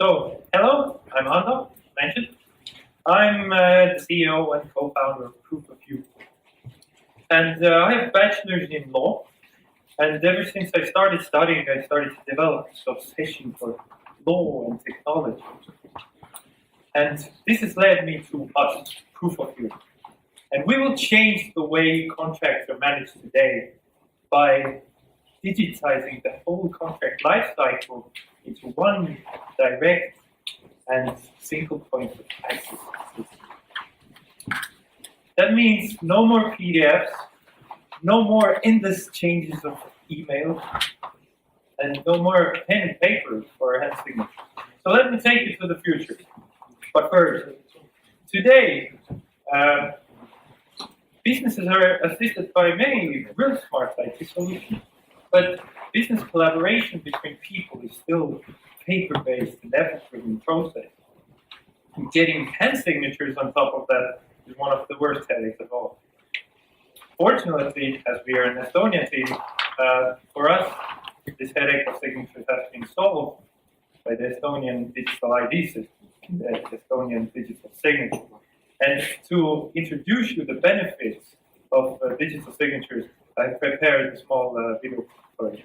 So, hello, I'm Ando, mentioned. I'm the CEO and co-founder of ProofOfYou. And I have a bachelor's in law. And ever since I started studying, I started to develop this obsession for law and technology. And this has led me to us, ProofOfYou. And we will change the way contracts are managed today by digitizing the whole contract lifecycle into one direct and single point of access. That means no more PDFs, no more endless changes of email, and no more pen and paper for hand signatures. So let me take you to the future. But first, today, businesses are assisted by many really smart IT solutions, but business collaboration between people is still paper-based and effort-driven process. And getting hand signatures on top of that is one of the worst headaches of all. Fortunately, as we are an Estonia team, for us, this headache of signatures has been solved by the Estonian digital ID system, the Estonian digital signature. And to introduce you the benefits of digital signatures, I prepared a small video for you.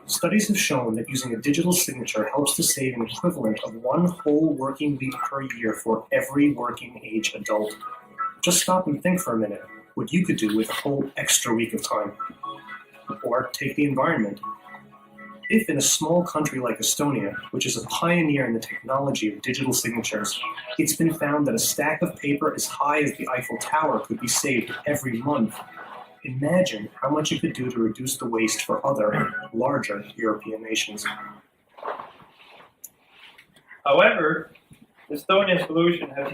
Studies have shown that using a digital signature helps to save an equivalent of one whole working week per year for every working age adult. Just stop and think for a minute what you could do with a whole extra week of time. Or take the environment. If in a small country like Estonia, which is a pioneer in the technology of digital signatures, it's been found that a stack of paper as high as the Eiffel Tower could be saved every month. Imagine how much you could do to reduce the waste for other, larger European nations. However, the Estonian solution has...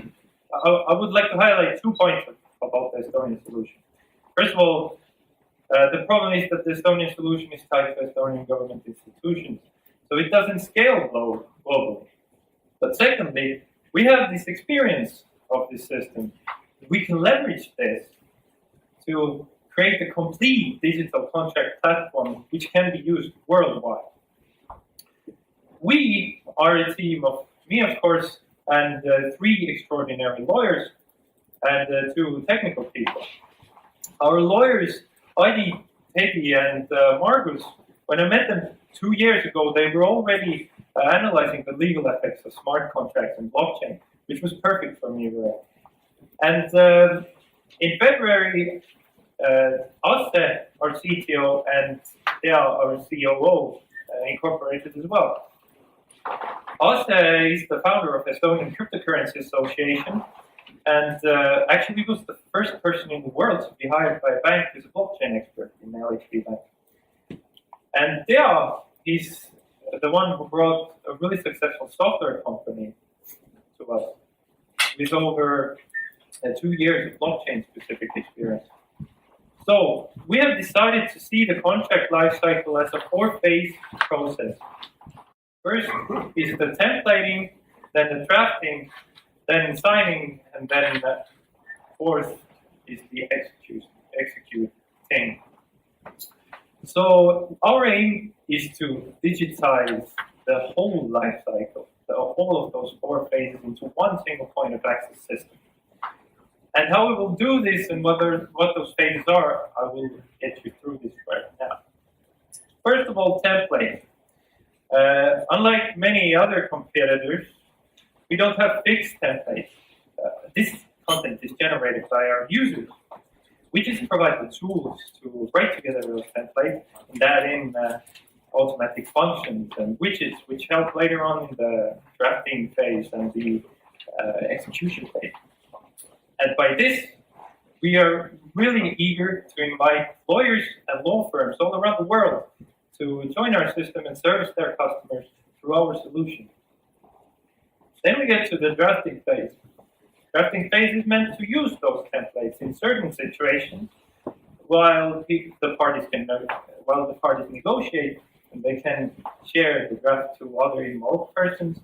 I would like to highlight 2 points about the Estonian solution. First of all, the problem is that the Estonian solution is tied to Estonian government institutions, so it doesn't scale globally. But secondly, we have this experience of this system. We can leverage this to create a complete digital contract platform which can be used worldwide. We are a team of me, of course, and 3 extraordinary lawyers and 2 technical people. Our lawyers, Adi, Teddy, and Margus, when I met them 2 years ago, they were already analyzing the legal effects of smart contracts and blockchain, which was perfect for me. And in February, Aste, our CTO, and Thea, our COO, incorporated as well. Aste is the founder of Estonian Cryptocurrency Association, and actually was the first person in the world to be hired by a bank as a blockchain expert in LHB Bank. And Thea is the one who brought a really successful software company to us with over 2 years of blockchain-specific experience. So we have decided to see the contract lifecycle as a 4-phase process. First is the templating, then the drafting, then signing, and then the 4th is the executing. So our aim is to digitize the whole lifecycle, all of those 4 phases into one single point of access system. And how we will do this and what those phases are, I will get you through this right now. First of all, template. Unlike many other competitors, we don't have fixed templates. This content is generated by our users. We just provide the tools to write together those templates and add in automatic functions and widgets, which help later on in the drafting phase and the execution phase. And by this, we are really eager to invite lawyers and law firms all around the world to join our system and service their customers through our solution. Then we get to the drafting phase. Drafting phase is meant to use those templates in certain situations while the parties negotiate, and they can share the draft to other involved persons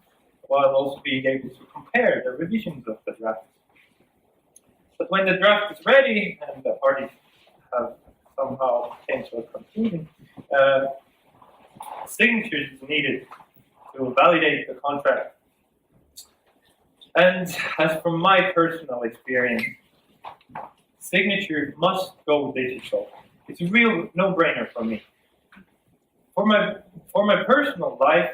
while also being able to compare the revisions of the draft. But when the draft is ready and the parties have somehow came to a conclusion, signatures needed to validate the contract. And as from my personal experience, signature must go digital. It's a real no-brainer for me. For my personal life,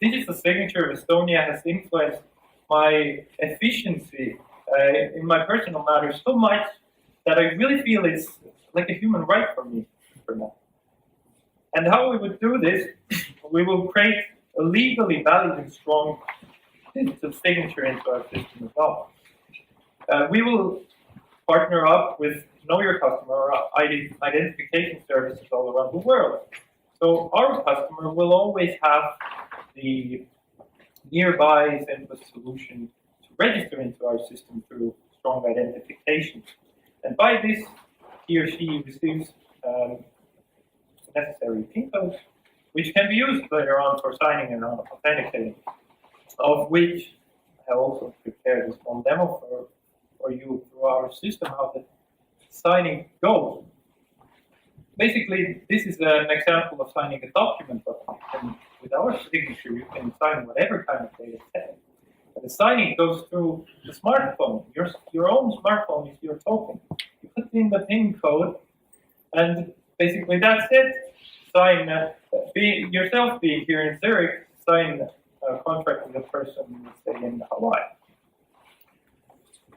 digital signature of Estonia has influenced my efficiency in my personal matters so much that I really feel it's like a human right for me for now. And how we would do this, we will create a legally valid and strong digital signature into our system as well. We will partner up with Know Your Customer identification services all around the world. So our customer will always have the nearby simplest solution to register into our system through strong identification. And by this, he or she receives necessary PIN codes, which can be used later on for signing and authenticating, of which I have also prepared a small demo for you through our system, how the signing goes. Basically, this is an example of signing a document, but with our signature, you can sign whatever kind of data set. And the signing goes through the smartphone. Your own smartphone is your token. You put in the PIN code, and basically that's it. Sign, yourself being here in Zurich, sign a contract with a person, let's say, in Hawaii.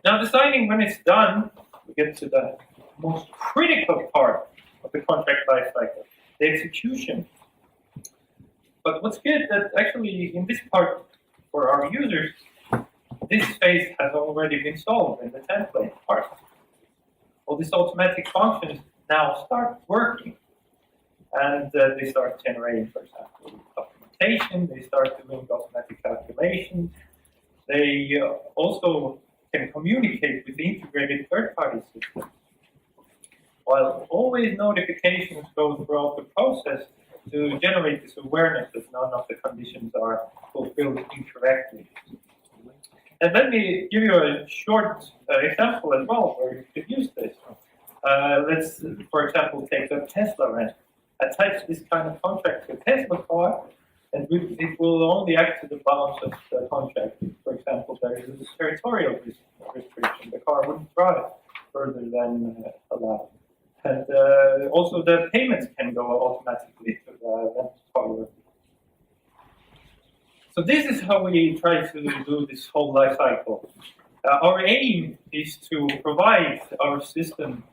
Now, the signing, when it's done, we get to the most critical part of the contract lifecycle, the execution. But what's good that actually in this part for our users, this phase has already been solved in the template part. All these automatic functions now start working, and they start generating, for example, documentation. They start doing automatic calculations. They also can communicate with the integrated third-party system. While always notifications go throughout the process to generate this awareness that none of the conditions are fulfilled incorrectly. And let me give you a short example as well where you could use this. Let's, for example, take a Tesla rent. Attach this kind of contract to a Tesla car, and it will only act to the bounds of the contract. For example, there is a territorial restriction. The car wouldn't drive further than allowed. And also the payments can go automatically to the rental car. So this is how we try to do this whole life cycle. Our aim is to provide our system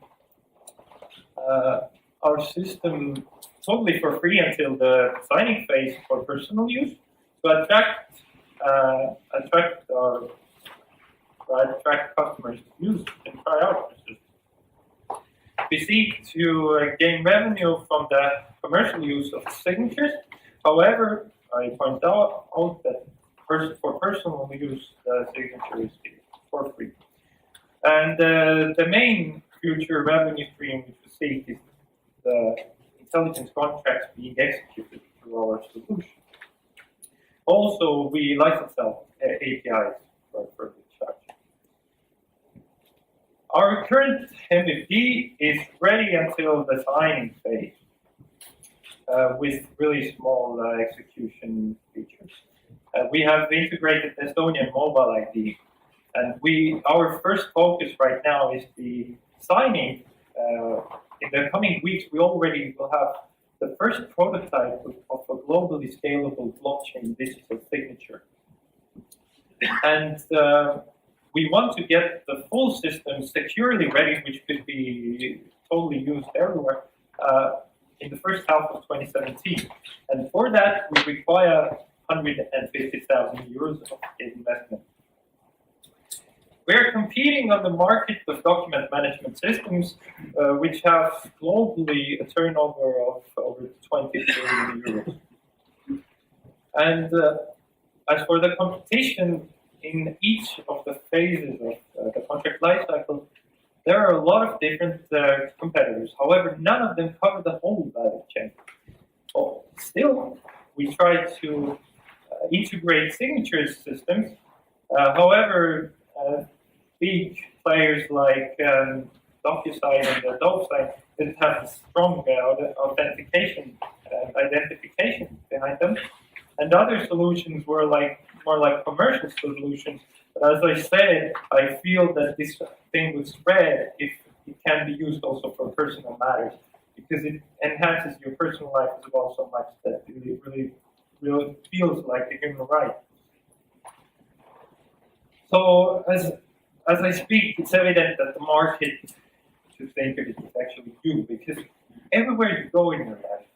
totally for free until the signing phase for personal use, to attract customers to use and try out the system. We seek to gain revenue from the commercial use of signatures. However, I point out that for personal use, the signature is for free. And the main future revenue stream which we seek is the intelligence contracts being executed through our solution. Also, we license out APIs for further charge. Our current MVP is ready until the signing phase with really small execution features. We have integrated Estonian mobile ID, and our first focus right now is the signing. In the coming weeks, we already will have the first prototype of a globally scalable blockchain digital signature. And we want to get the full system securely ready, which could be totally used everywhere, in the first half of 2017. And for that, we require 150,000 euros of investment. We're competing on the market of document management systems, which have globally a turnover of over 20 billion euros. And as for the competition in each of the phases of the contract lifecycle, there are a lot of different competitors. However, none of them cover the whole value chain. Well, still, we try to integrate signature systems. However, big players like DocuSign and Adobe Sign that have strong authentication and identification behind them. And other solutions were more like commercial solutions. But as I said, I feel that this thing would spread if it can be used also for personal matters, because it enhances your personal life as well so much that it really feels like a human right. So as I speak, it's evident that the market to think of it is actually you, because everywhere you go in your life,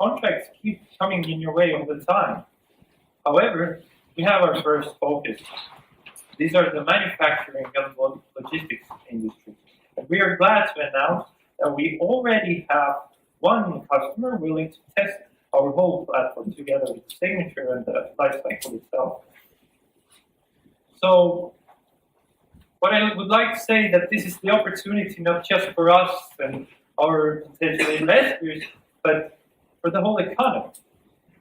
contracts keep coming in your way all the time. However, we have our first focus. These are the manufacturing and logistics industry. And we are glad to announce that we already have one customer willing to test our whole platform together with the signature and the lifecycle itself. So what I would like to say that this is the opportunity not just for us and our potential investors, but for the whole economy.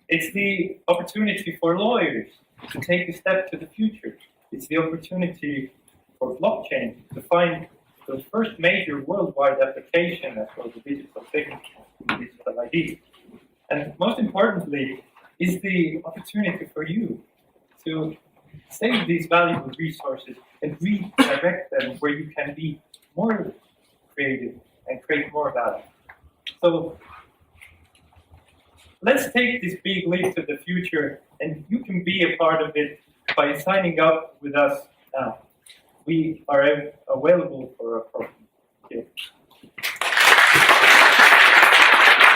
It's the opportunity for lawyers to take a step to the future. It's the opportunity for blockchain to find the first major worldwide application as well as the digital signature, digital ID. And most importantly, is the opportunity for you to save these valuable resources and redirect them where you can be more creative and create more value. So let's take this big leap to the future, and you can be a part of it by signing up with us now. We are available for a program.